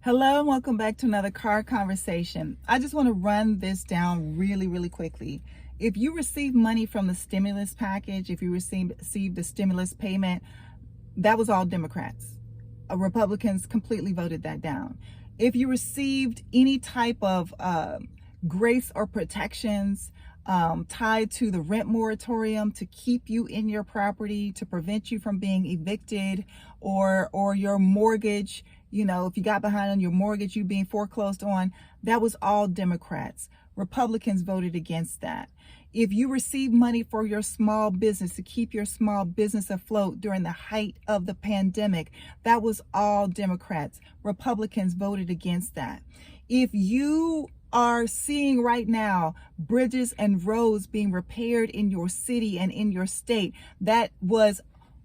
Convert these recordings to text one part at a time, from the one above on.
Hello and welcome back to another car conversation. I just want to run this down really quickly. If you receive money from the stimulus package, if you received the stimulus payment, that was all Democrats. Republicans completely voted that down. If you received any type of grace or protections tied to the rent moratorium to keep you in your property, to prevent you from being evicted, or your mortgage, if you got behind on your mortgage, you being foreclosed on, that was all Democrats. Republicans voted against that. If you receive money for your small business to keep your small business afloat during the height of the pandemic, that was all Democrats. Republicans voted against that. If you are seeing right now bridges and roads being repaired in your city and in your state, that was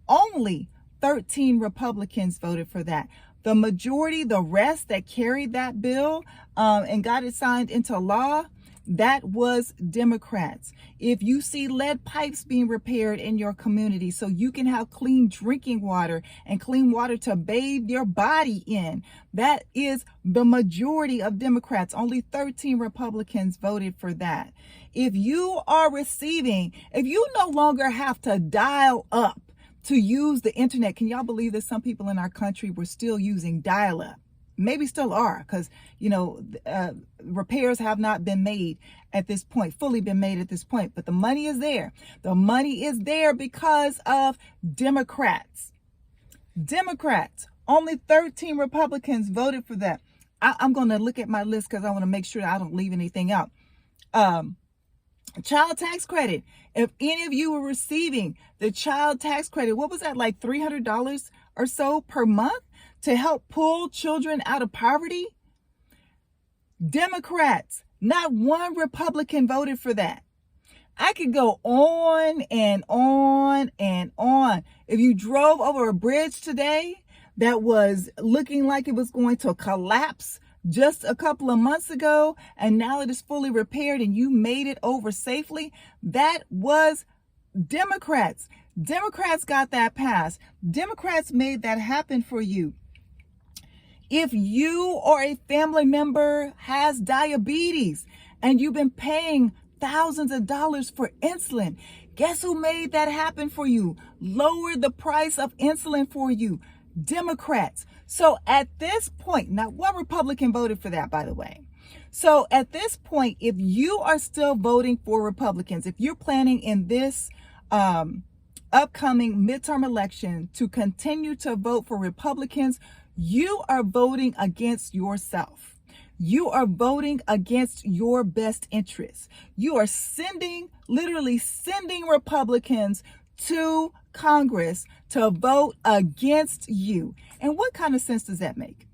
only 13 Republicans voted for that. The majority, the rest that carried that bill and got it signed into law, that was Democrats. If you see lead pipes being repaired in your community so you can have clean drinking water and clean water to bathe your body in, that is the majority of Democrats. Only 13 Republicans voted for that. If you no longer have to dial up to use the internet, can y'all believe that some people in our country were still using dial-up? Maybe still are, because repairs have not been made at this point, fully been made at this point, but the money is there. The money is there because of Democrats. Only 13 Republicans voted for that. I'm going to look at my list because I want to make sure that I don't leave anything out. Child tax credit. If any of you were receiving the child tax credit, what was that, like $300 or so per month to help pull children out of poverty? Democrats, not one Republican voted for that. I could go on and on and on. If you drove over a bridge today that was looking like it was going to collapse just a couple of months ago, and now it is fully repaired and you made it over safely, that was Democrats. Democrats got that passed. Democrats made that happen for you. If you or a family member has diabetes and you've been paying thousands of dollars for insulin, guess who made that happen for you? Lowered the price of insulin for you. Democrats. So at this point, now one Republican voted for that, by the way. So at this point, if you are still voting for Republicans, if you're planning in this upcoming midterm election to continue to vote for Republicans, you are voting against yourself. You are voting against your best interests. You are literally sending Republicans to Congress to vote against you. And what kind of sense does that make?